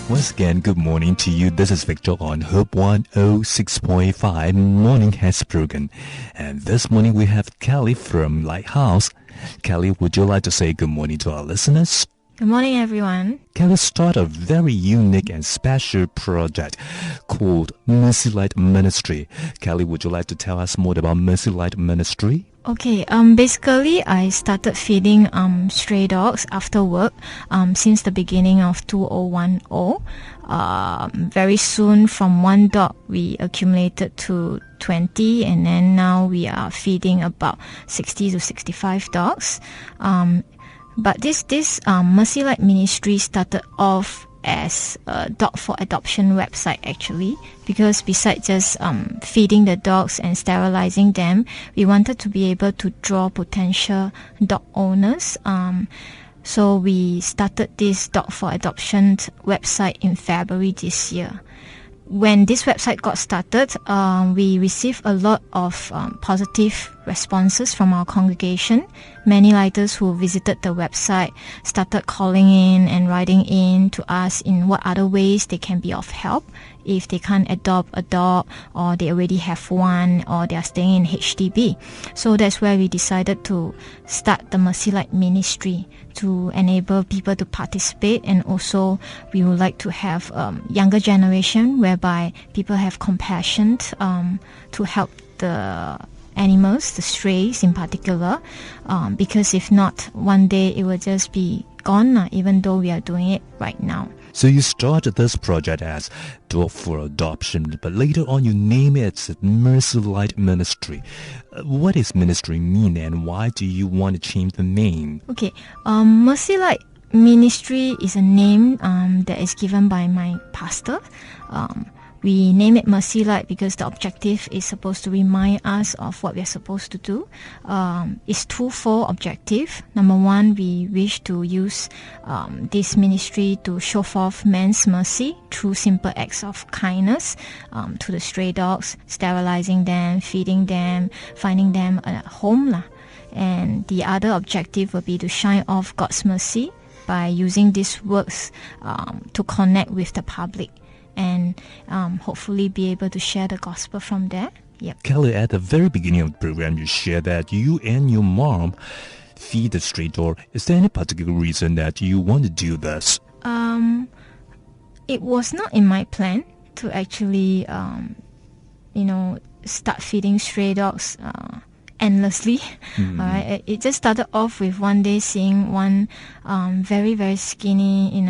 Once again, good morning to you. This is Victor on Hope 106.5. Morning has broken. And this morning we have Kelly from Lighthouse. Kelly, would you like to say good morning to our listeners? Good morning, everyone. Kelly started a very unique and special project called Mercylight Ministry. Kelly, would you like to tell us more about Mercylight Ministry? Okay, basically I started feeding stray dogs after work since the beginning of 2010. Very soon from one dog we accumulated to 20, and then now we are feeding about 60 to 65 dogs. But this Mercylight Ministry started off as a dog for adoption website actually, because besides just feeding the dogs and sterilizing them, we wanted to be able to draw potential dog owners. So we started this dog for adoption website in February this year. When this website got started, we received a lot of positive responses from our congregation. Many lighters who visited the website started calling in and writing in to us in what other ways they can be of help if they can't adopt a dog, or they already have one, or they are staying in HDB. So that's where we decided to start the Mercylight Ministry to enable people to participate, and also we would like to have younger generation whereby people have compassion to help the animals, the strays in particular, because if not, one day it will just be gone, even though we are doing it right now. So you started this project as Dog for Adoption, but later on you name it Mercylight Ministry. What does ministry mean, and why do you want to change the name? Okay, Mercylight Ministry is a name that is given by my pastor. We name it Mercylight because the objective is supposed to remind us of what we are supposed to do. It's twofold objective. Number one, we wish to use this ministry to show forth man's mercy through simple acts of kindness to the stray dogs, sterilizing them, feeding them, finding them a home. And the other objective will be to shine off God's mercy by using these works to connect with the public, and hopefully be able to share the gospel from there. Yep. Kelly, at the very beginning of the program, you shared that you and your mom feed the stray dog. Is there any particular reason that you want to do this? It was not in my plan to actually, start feeding stray dogs endlessly. Alright, it just started off with one day seeing one very, very skinny,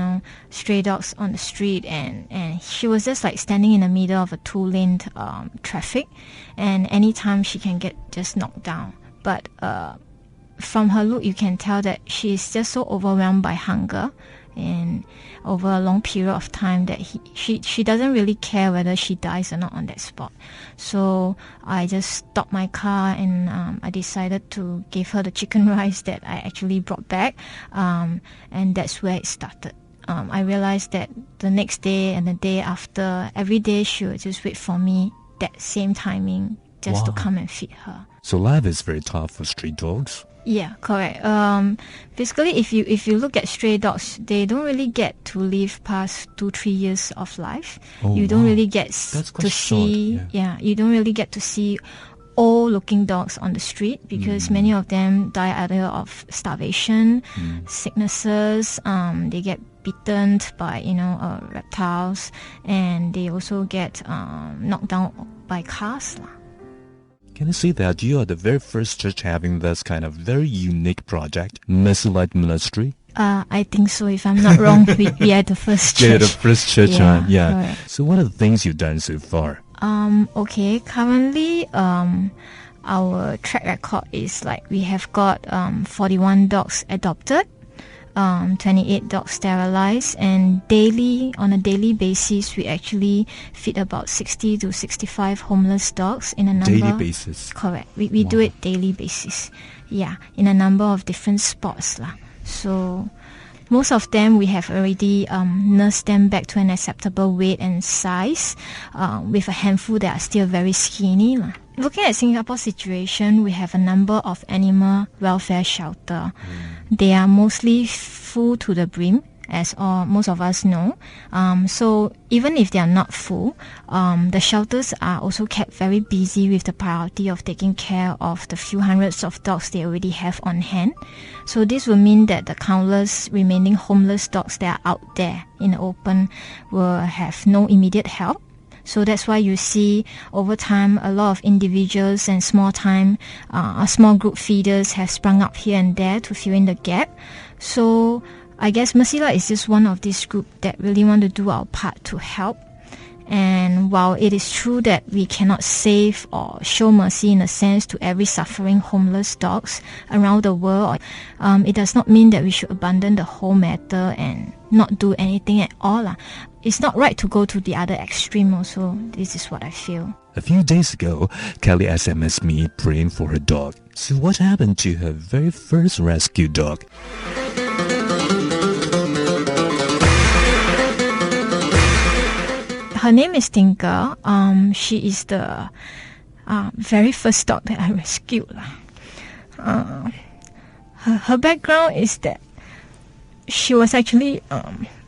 stray dogs on the street, and she was just like standing in the middle of a two-lane traffic, and anytime she can get just knocked down. But from her look, you can tell that she's just so overwhelmed by hunger, and over a long period of time that she doesn't really care whether she dies or not on that spot. So I just stopped my car, and I decided to give her the chicken rice that I actually brought back, and that's where it started. I realized that the next day and the day after, every day she would just wait for me that same timing just to come and feed her. So life is very tough for stray dogs. Yeah, correct. Basically, if you look at stray dogs, they don't really get to live past 2-3 years of life. You don't really get to see. Yeah, you don't really get to see old-looking dogs on the street, because many of them die either of starvation, sicknesses. They get bitten by reptiles, and they also get knocked down by cars. Can I say that you are the very first church having this kind of very unique project, Mercylight Ministry? I think so. If I'm not wrong, we are the first church. Yeah, the first church. Yeah. Correct. So what are the things you've done so far? Okay. Currently, our track record is like we have got 41 dogs adopted, 28 dogs sterilized, and on a daily basis, we actually feed about 60 to 65 homeless dogs in a number. Daily basis? Correct. We do it daily basis. Yeah, in a number of different spots. So most of them we have already nursed them back to an acceptable weight and size, with a handful that are still very skinny. Looking at Singapore's situation, we have a number of animal welfare shelters. They are mostly full to the brim, as most of us know. So even if they are not full, the shelters are also kept very busy with the priority of taking care of the few hundreds of dogs they already have on hand. So this will mean that the countless remaining homeless dogs that are out there in the open will have no immediate help. So that's why you see over time a lot of individuals and small group feeders have sprung up here and there to fill in the gap. So I guess Mercylight is just one of these group that really want to do our part to help. And while it is true that we cannot save or show mercy in a sense to every suffering homeless dogs around the world, it does not mean that we should abandon the whole matter and not do anything at all. It's not right to go to the other extreme also. This is what I feel. A few days ago, Kelly SMS'd me praying for her dog. So what happened to her very first rescue dog? Her name is Tinker. She is the very first dog that I rescued. Her background is that she was actually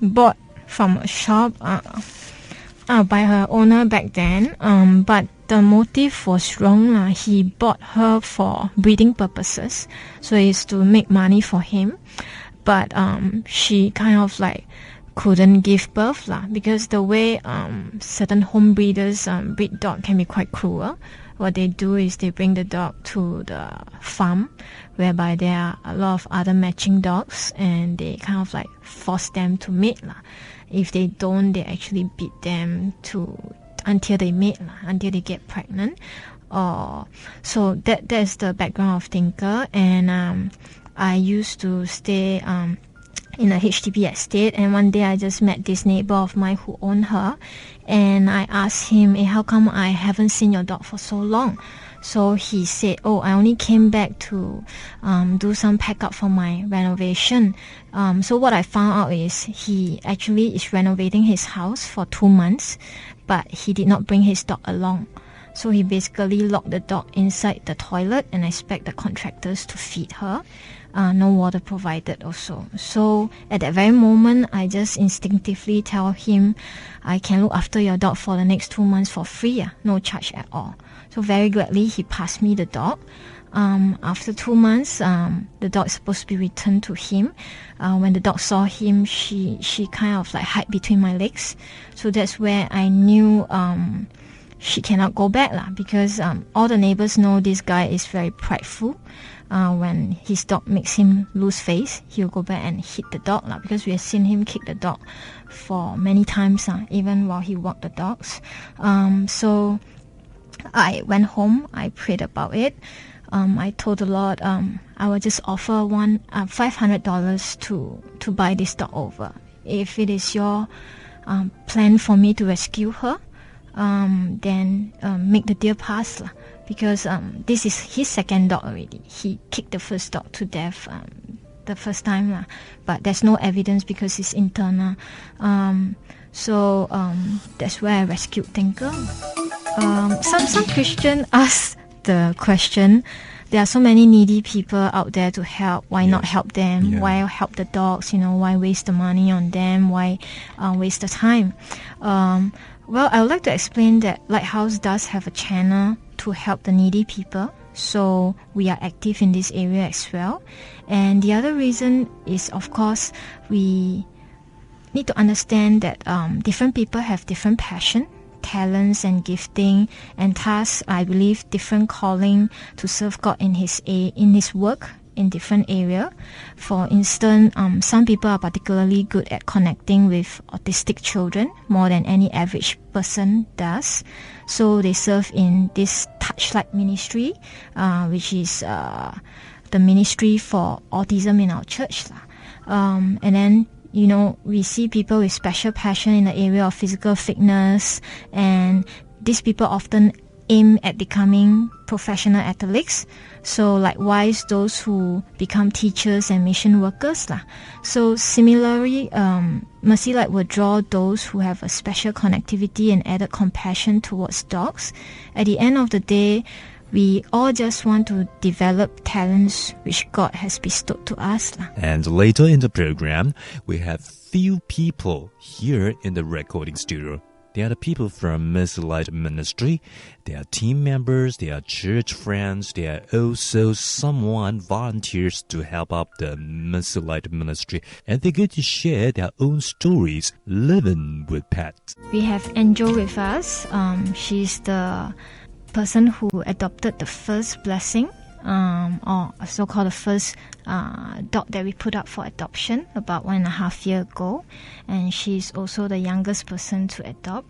bought from a shop by her owner back then, but the motive was wrong. He bought her for breeding purposes, so it's to make money for him, but she kind of like couldn't give birth because the way certain home breeders breed dog can be quite cruel. What they do is they bring the dog to the farm whereby there are a lot of other matching dogs, and they kind of like force them to mate. If they don't, they actually beat them until they mate, until they get pregnant. So that's the background of Tinker. And I used to stay in a HDB estate, and one day I just met this neighbor of mine who owned her, and I asked him, how come I haven't seen your dog for so long? So he said, I only came back to do some pack up for my renovation. So what I found out is he actually is renovating his house for 2 months, but he did not bring his dog along. So he basically locked the dog inside the toilet and expect the contractors to feed her. No water provided also. So at that very moment, I just instinctively tell him, I can look after your dog for the next 2 months for free, no charge at all. So very gladly, he passed me the dog. After 2 months, the dog is supposed to be returned to him. When the dog saw him, she kind of like hid between my legs. So that's where I knew she cannot go back because all the neighbors know this guy is very prideful. When his dog makes him lose face, he'll go back and hit the dog because we have seen him kick the dog for many times, even while he walked the dogs. So I went home, I prayed about it. I told the Lord I will just offer $500 to buy this dog over. If it is your plan for me to rescue her, then make the deal pass because this is his second dog already. He kicked the first dog to death the first time, but there's no evidence because it's internal. So that's where I rescued Tinker. Some Christian ask the question, there are so many needy people out there to help, why not help them? Why help the dogs? Why waste the money on them? Why waste the time? Well, I would like to explain that Lighthouse does have a channel to help the needy people, so we are active in this area as well. And the other reason is, of course, we need to understand that different people have different passion, talents and gifting, and thus I believe different calling to serve God in his work in different area. For instance, some people are particularly good at connecting with autistic children more than any average person does. So they serve in this Touchlight ministry, which is the ministry for autism in our church. And then we see people with special passion in the area of physical fitness, and these people often aim at becoming professional athletes. So likewise, those who become teachers and mission workers. So similarly, Mercylight will draw those who have a special connectivity and added compassion towards dogs. At the end of the day, we all just want to develop talents which God has bestowed to us. And later in the program, we have few people here in the recording studio. They are the people from Mercylight Ministry. They are team members, they are church friends, they are also someone volunteers to help out the Mercylight Ministry. And they're going to share their own stories living with pets. We have Angel with us. She's the person who adopted the first blessing, or so-called the first dog that we put up for adoption about 1.5 years ago, and she's also the youngest person to adopt.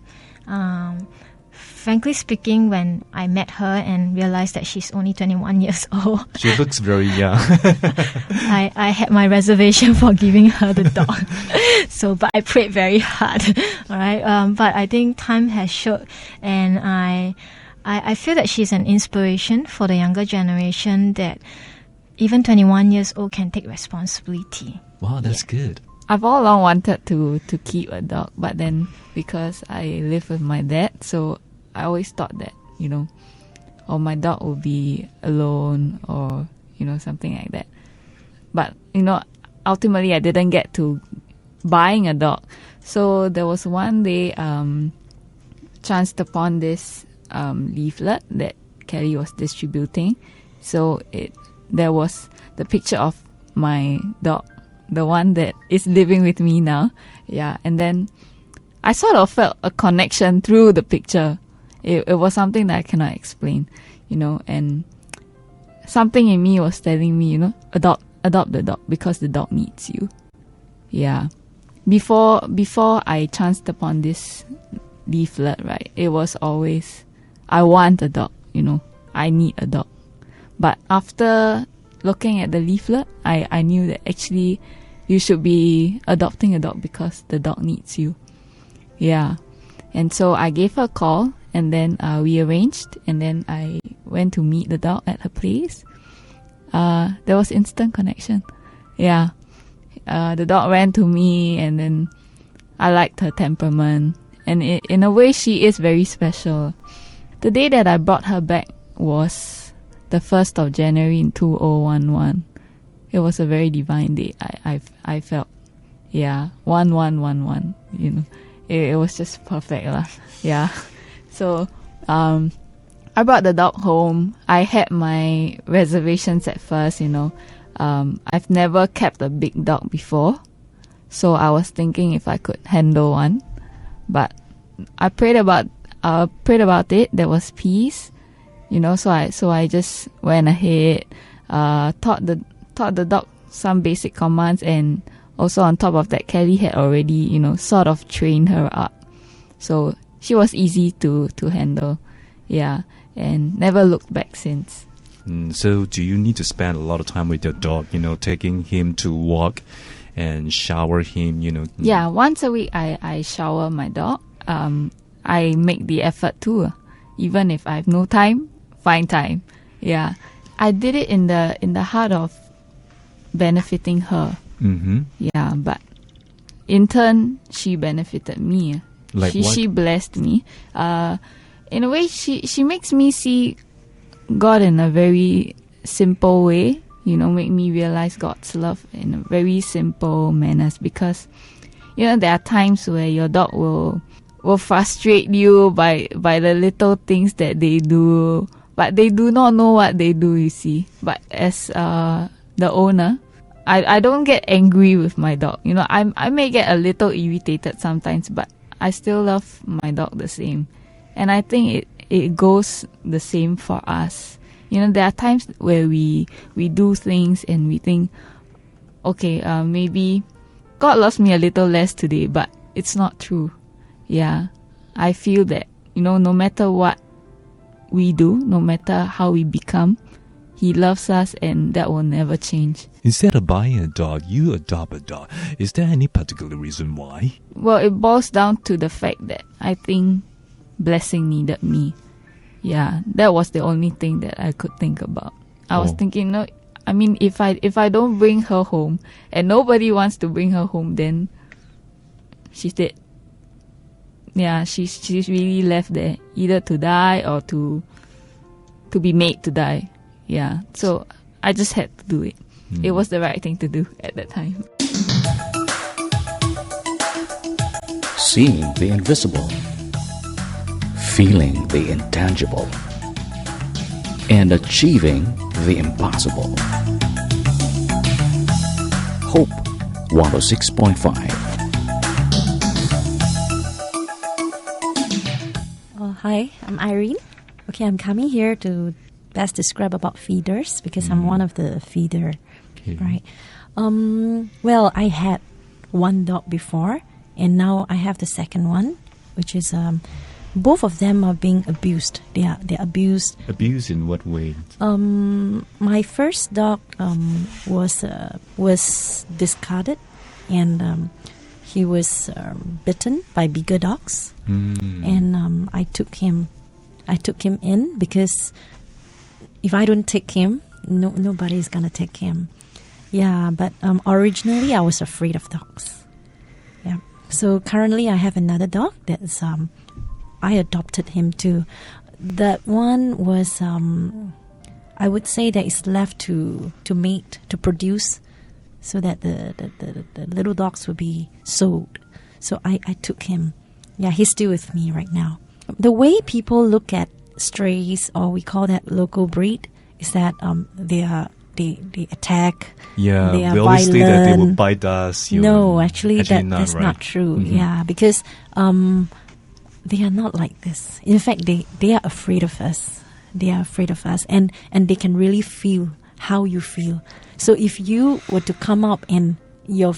Frankly speaking, when I met her and realized that she's only 21 years old, she looks very young. I had my reservation for giving her the dog. But I prayed very hard. All right, but I think time has showed, and I feel that she's an inspiration for the younger generation that even 21 years old can take responsibility. Wow, that's good. I've all along wanted to keep a dog, but then because I live with my dad, so I always thought that, or my dog will be alone or, something like that. But, ultimately I didn't get to buying a dog. So there was one day, chanced upon this leaflet that Kelly was distributing. So there was the picture of my dog, the one that is living with me now. Yeah, and then I sort of felt a connection through the picture. It was something that I cannot explain, and something in me was telling me, adopt the dog because the dog needs you. Yeah. Before I chanced upon this leaflet, right, it was always, I want a dog, I need a dog. But after looking at the leaflet, I knew that actually you should be adopting a dog because the dog needs you. Yeah. And so I gave her a call, and then we arranged, and then I went to meet the dog at her place. There was instant connection. Yeah. The dog ran to me, and then I liked her temperament. And in a way, she is very special. The day that I brought her back was the 1st of January in 2011. It was a very divine day. I felt, 1111. It was just perfect lah. Yeah. So I brought the dog home. I had my reservations at first. I've never kept a big dog before, so I was thinking if I could handle one. But I prayed about it. There was peace, So I just went ahead, taught the dog some basic commands, and also on top of that, Kelly had already, sort of trained her up, so she was easy to handle. Yeah, and never looked back since. So do you need to spend a lot of time with your dog, taking him to walk and shower him, Yeah, once a week I shower my dog. I make the effort too. Even if I have no time, find time. Yeah. I did it in the heart of benefiting her. Mm-hmm. Yeah, but in turn, she benefited me. Like what? She blessed me. In a way, she makes me see God in a very simple way. Make me realize God's love in a very simple manners. Because, there are times where your dog will frustrate you by the little things that they do, but they do not know what they do, you see. But as the owner, I don't get angry with my dog. I may get a little irritated sometimes, but I still love my dog the same. And I think it goes the same for us. There are times where we do things and we think, okay, maybe God loves me a little less today, but it's not true. Yeah, I feel that, no matter what we do, no matter how we become, He loves us, and that will never change. Instead of buying a dog, you adopt a dog. Is there any particular reason why? Well, it boils down to the fact that I think Blessing needed me. Yeah, that was the only thing that I could think about. I was thinking, if I don't bring her home, and nobody wants to bring her home, then she's dead. Yeah, she's really left there, either to die or to be made to die. Yeah, so I just had to do it. It was the right thing to do at that time. seeing the invisible, feeling the intangible, and achieving the impossible. Hope 106.5. Hi, I'm Irene. Okay, I'm coming here to best describe about feeders because I'm one of the feeder, right? Well, I had one dog before, and now I have the second one, which is both of them are being abused. They're abused. Abused in what way? My first dog was discarded, and he was bitten by bigger dogs, and I took him in because if I don't take him, nobody's gonna take him. Yeah, but originally I was afraid of dogs. Yeah, so currently I have another dog that's I adopted him too. That one was I would say that it's left to mate, to produce, so that the little dogs will be sold. So I took him. Yeah, he's still with me right now. The way people look at strays, or we call that local breed, is that they attack. Yeah, they are we always say that they will violent. bite us. No, actually that's right. not true. Mhm. Yeah, because they are not like this. In fact, they are afraid of us. They are afraid of us, and they can really feel how you feel. So if you were to come up and you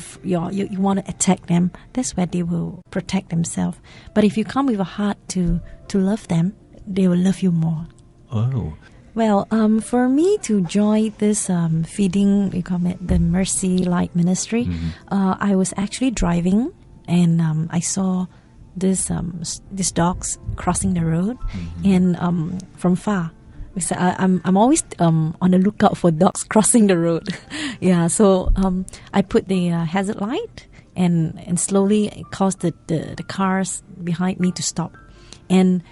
want to attack them, that's where they will protect themselves. But if you come with a heart to love them, they will love you more. Oh. Well, for me to join this feeding, we call it the Mercylight ministry, I was actually driving, and I saw these dogs crossing the road, and from far. So I'm always on the lookout for dogs crossing the road. Yeah, so I put the hazard light and slowly caused the cars behind me to stop, and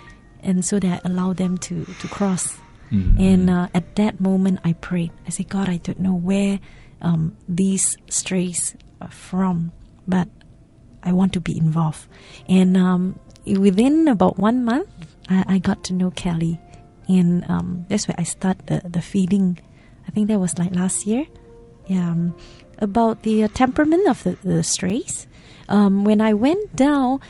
so that I allowed them to cross. And at that moment I prayed. I said, God, I don't know where these strays are from, but I want to be involved. And within about 1 month, I got to know Kelly. And that's where I started the feeding. I think that was like last year. Yeah, about the temperament of the strays. When I went down,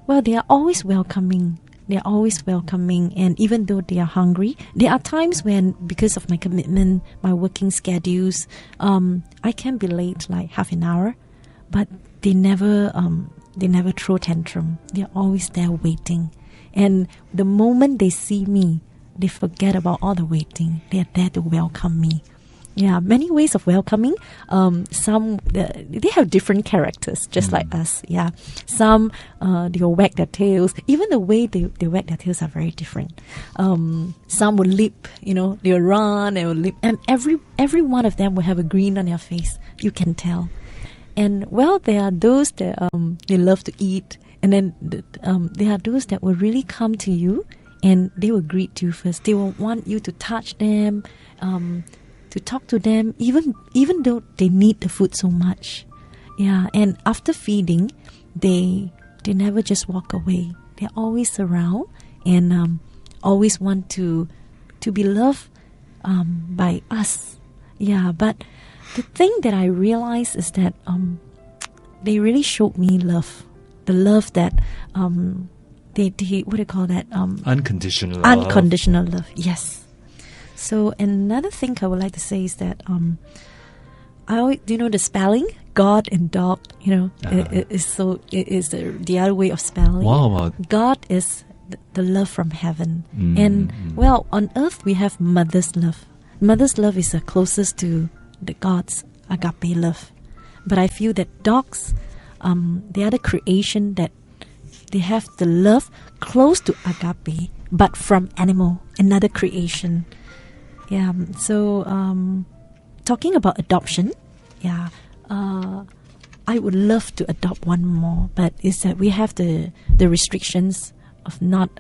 well, they are always welcoming. They're always welcoming, and even though they are hungry, there are times when, because of my commitment, my working schedules, I can be late like half an hour, but they never throw tantrum. They're always there waiting, and the moment they see me, they forget about all the waiting. They're there to welcome me. Yeah, many ways of welcoming. Some they have different characters, just like us. Yeah, some they'll wag their tails. Even the way they wag their tails are very different. Some will leap, they'll run and will leap, and every one of them will have a grin on their face. You can tell. And well, there are those that they love to eat, and then there are those that will really come to you and they will greet you first. They will want you to touch them. To talk to them, even though they need the food so much. Yeah, and after feeding, they never just walk away. They're always around and always want to be loved by us. Yeah, but the thing that I realized is that they really showed me love. The love that they what do you call that? Unconditional love. Unconditional love, yes. So another thing I would like to say is that I always, the spelling God and dog, it is the other way of spelling. Wow. God is the love from heaven, and well, on earth we have mother's love. Mother's love is the closest to the God's agape love, but I feel that dogs, they are the creation that they have the love close to agape, but from animal, another creation. Yeah, so talking about adoption, I would love to adopt one more, but it's that we have the restrictions of not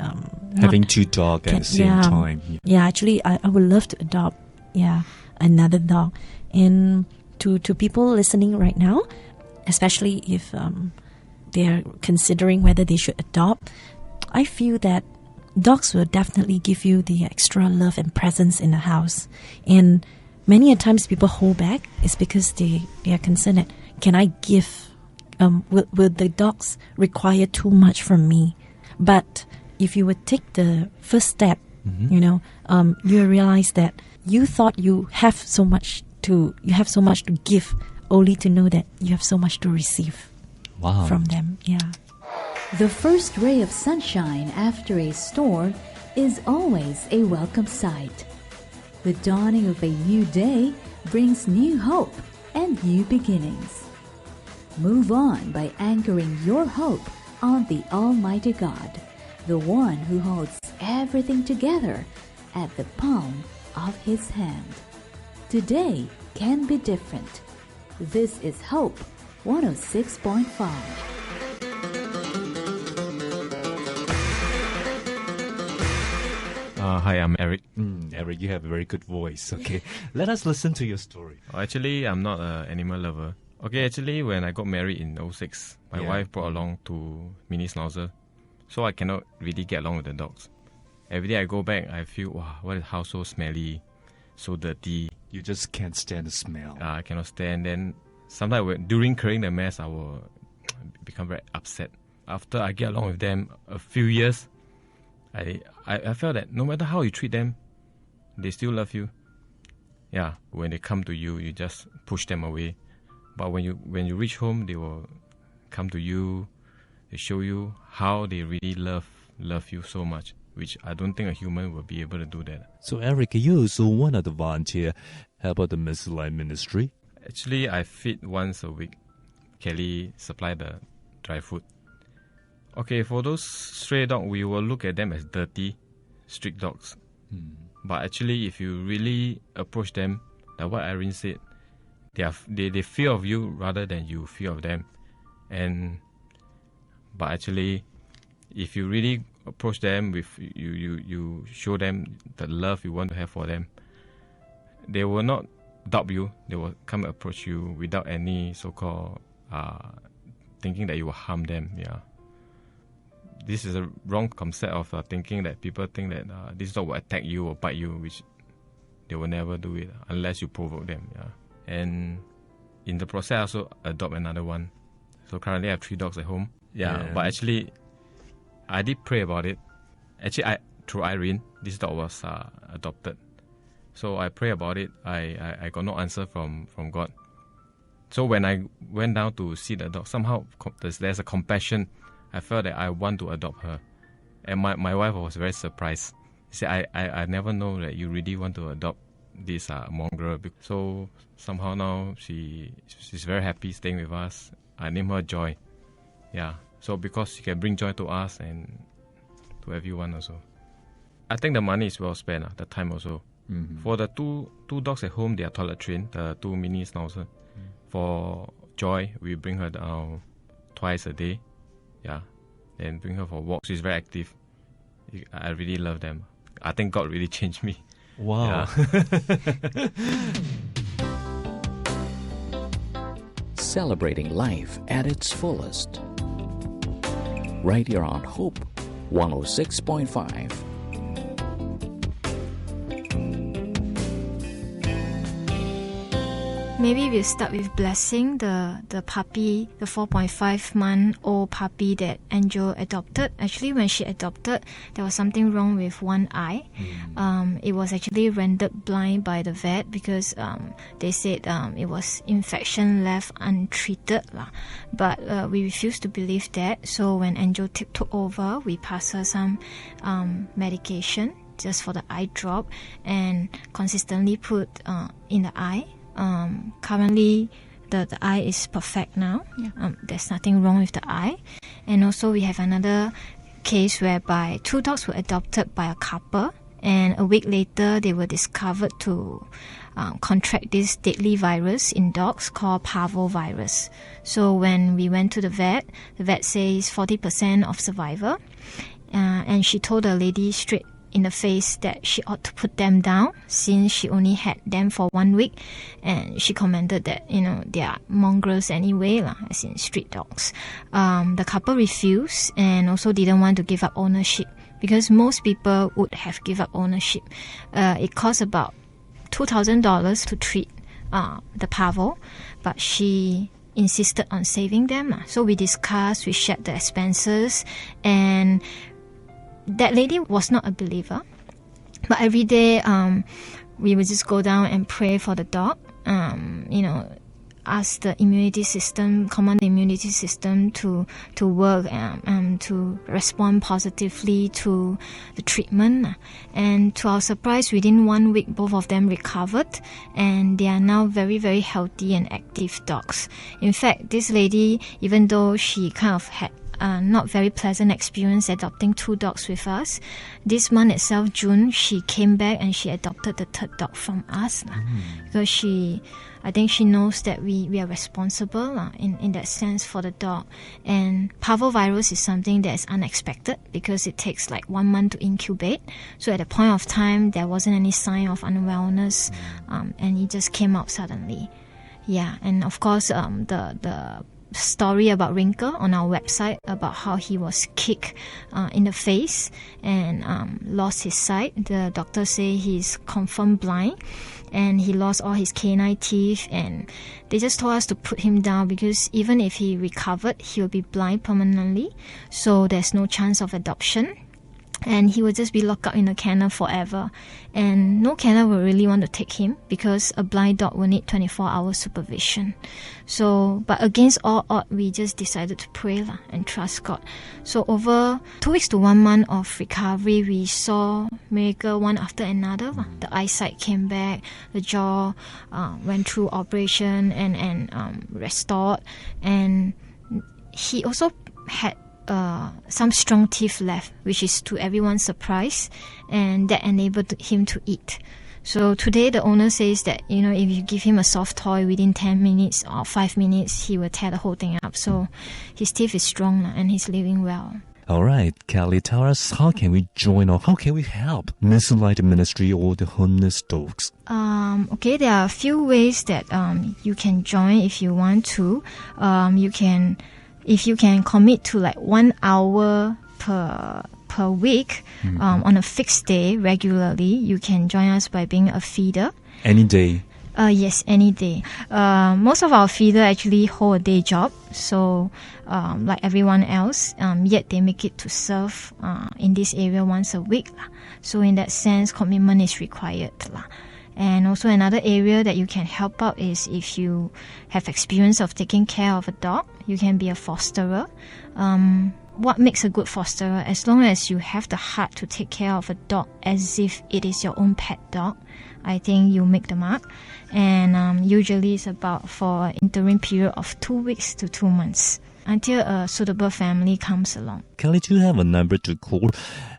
having two dogs at the same time. Yeah, actually, I would love to adopt another dog. And to people listening right now, especially if they're considering whether they should adopt, I feel that dogs will definitely give you the extra love and presence in the house. And many a times people hold back is because they are concerned that, can I give, will the dogs require too much from me? But if you would take the first step, you will realize that you thought you have so much to give, only to know that you have so much to receive from them. Yeah. The first ray of sunshine after a storm is always a welcome sight. The dawning of a new day brings new hope and new beginnings. Move on by anchoring your hope on the Almighty God, the one who holds everything together at the palm of His hand. Today can be different. This is Hope 106.5. Hi, I'm Eric. Eric, you have a very good voice. Okay, let us listen to your story. Actually, I'm not an animal lover. Okay, actually, when I got married in 2006, my wife brought along 2 mini schnauzer. So I cannot really get along with the dogs. Every day I go back, I feel, wow, why is the house so smelly, so dirty? You just can't stand the smell. I cannot stand. Then sometimes during clearing the mess, I will become very upset. After I get along with them a few years, I felt that no matter how you treat them, they still love you. Yeah, when they come to you, you just push them away. But when you reach home, they will come to you. They show you how they really love you so much, which I don't think a human will be able to do that. So Eric, you also one of the volunteer help out the Mercylight ministry? Actually, I feed once a week. Kelly supply the dry food. Okay, for those stray dogs, we will look at them as dirty, street dogs. But actually, if you really approach them, like what Irene said, they fear of you rather than you fear of them. But actually, if you really approach them with you show them the love you want to have for them, they will not doubt you. They will come approach you without any so-called thinking that you will harm them. Yeah. This is a wrong concept of thinking that people think that this dog will attack you or bite you, which they will never do it unless you provoke them. Yeah. And in the process, I also adopt another one. So currently I have 3 dogs at home. Yeah. But actually, I did pray about it. Actually, through Irene, this dog was adopted. So I pray about it. I got no answer from God. So when I went down to see the dog, somehow there's a compassion. I felt that I want to adopt her. And my wife was very surprised. She said, I never know that you really want to adopt this mongrel. So somehow now she's very happy staying with us. I name her Joy. Yeah. So because she can bring joy to us and to everyone also. I think the money is well spent, the time also. For the two dogs at home, they are toilet trained, the 2 mini schnauzer. For Joy, we bring her down twice a day. Yeah. Then bring her for walks. She's very active. I really love them. I think God really changed me. Wow. Yeah. Celebrating life at its fullest. Right here on Hope 106.5. Maybe we'll start with Blessing, the puppy, the 4.5-month-old puppy that Angel adopted. Actually, when she adopted, there was something wrong with one eye. It was actually rendered blind by the vet because they said it was infection left untreated. But we refused to believe that. So when Angel took over, we passed her some medication just for the eye drop and consistently put in the eye. Currently the eye is perfect now. There's nothing wrong with the eye. And also we have another case whereby 2 dogs were adopted by a couple, and a week later they were discovered to contract this deadly virus in dogs called parvovirus. So when we went to the vet says 40% of survival, and she told the lady straight in the face that she ought to put them down since she only had them for 1 week, and she commented that they are mongrels anyway, as in street dogs. The couple refused and also didn't want to give up ownership, because most people would have given up ownership. It cost about $2,000 to treat the parvo, but she insisted on saving them. So we discussed, we shared the expenses, and that lady was not a believer, but every day we would just go down and pray for the dog, ask the immunity system, command the immunity system to work and to respond positively to the treatment. And to our surprise, within 1 week, both of them recovered, and they are now very, very healthy and active dogs. In fact, this lady, even though she kind of had not very pleasant experience adopting 2 dogs with us, this month itself, June, she came back and she adopted the 3rd dog from us, because I think she knows that we are responsible in that sense for the dog. And parvovirus is something that is unexpected because it takes like 1 month to incubate. So at the point of time, there wasn't any sign of unwellness, and it just came out suddenly. Yeah, and of course, the story about Wrinkle on our website about how he was kicked in the face and lost his sight. The doctor say he's confirmed blind, and he lost all his canine teeth, and they just told us to put him down because even if he recovered, he will be blind permanently, so there's no chance of adoption, and he will just be locked up in a kennel forever, and no kennel will really want to take him because a blind dog will need 24-hour supervision. So, but against all odds, we just decided to pray and trust God. So over 2 weeks to 1 month of recovery, we saw miracle one after another. The eyesight came back, the jaw went through operation and restored, and he also had some strong teeth left, which is to everyone's surprise, and that enabled him to eat. So today the owner says that if you give him a soft toy within 10 minutes or 5 minutes, he will tear the whole thing up. So his teeth is strong and he's living well. All right, Kelly, tell us, how can we join or how can we help Mercylight Ministry or the homeless dogs? Okay, there are a few ways that you can join if you want to. If you can commit to like 1 hour per week on a fixed day regularly, you can join us by being a feeder. Any day? Yes, any day. Most of our feeder actually hold a day job, so like everyone else, yet they make it to serve in this area once a week. So in that sense, commitment is required. And also another area that you can help out is if you have experience of taking care of a dog, you can be a fosterer. What makes a good fosterer? As long as you have the heart to take care of a dog as if it is your own pet dog, I think you make the mark. And usually it's about for an interim period of 2 weeks to 2 months until a suitable family comes along. Kelly, do you have a number to call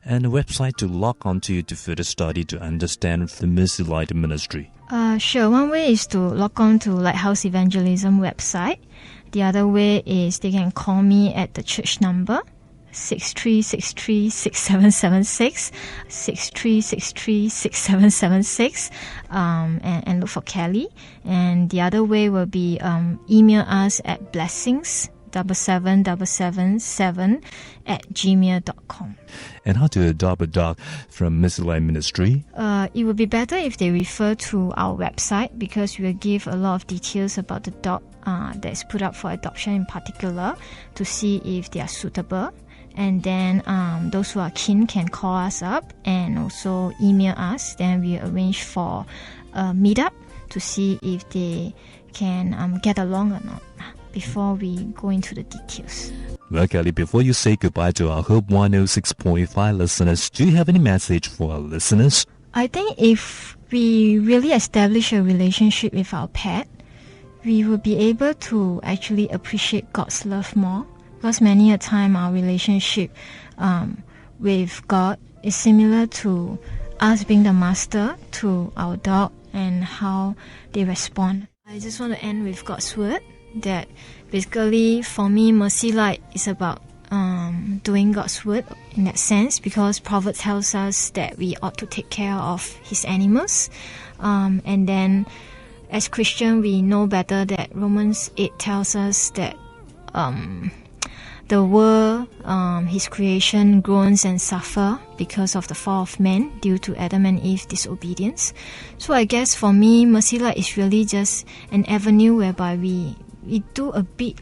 and a website to log on to further study to understand the Mercylight Ministry? Sure. One way is to log on to Lighthouse Evangelism website. The other way is they can call me at the church number 6363-6776, 6363-6776, and look for Kelly. And the other way will be email us at blessings77777@gmail.com. And how to adopt a dog from Mercylight Ministry? It would be better if they refer to our website because we will give a lot of details about the dog that is put up for adoption in particular to see if they are suitable. And then those who are keen can call us up and also email us. Then we arrange for a meetup to see if they can get along or not before we go into the details. Well, Kelly, before you say goodbye to our Hope 106.5 listeners, do you have any message for our listeners? I think if we really establish a relationship with our pet, we will be able to actually appreciate God's love more. Because many a time our relationship with God is similar to us being the master to our dog and how they respond. I just want to end with God's word that basically for me, Mercylight is about doing God's word in that sense, because Proverbs tells us that we ought to take care of his animals. And then as Christian, we know better that Romans 8 tells us that the world, his creation, groans and suffer because of the fall of man due to Adam and Eve's disobedience. So I guess for me, Mercylight is really just an avenue whereby we do a bit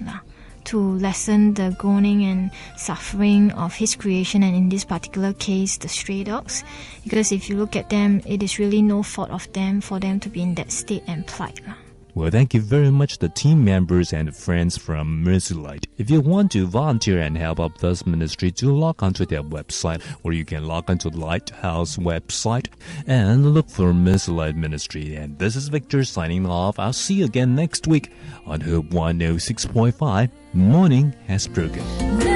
to lessen the groaning and suffering of his creation, and in this particular case, the stray dogs. Because if you look at them, it is really no fault of them for them to be in that state and plight. Well, thank you very much, the team members and friends from Mercylight. If you want to volunteer and help out this ministry, do log onto their website, or you can log onto the Lighthouse website and look for Mercylight Ministry. And this is Victor signing off. I'll see you again next week on Hope 106.5. Morning has broken.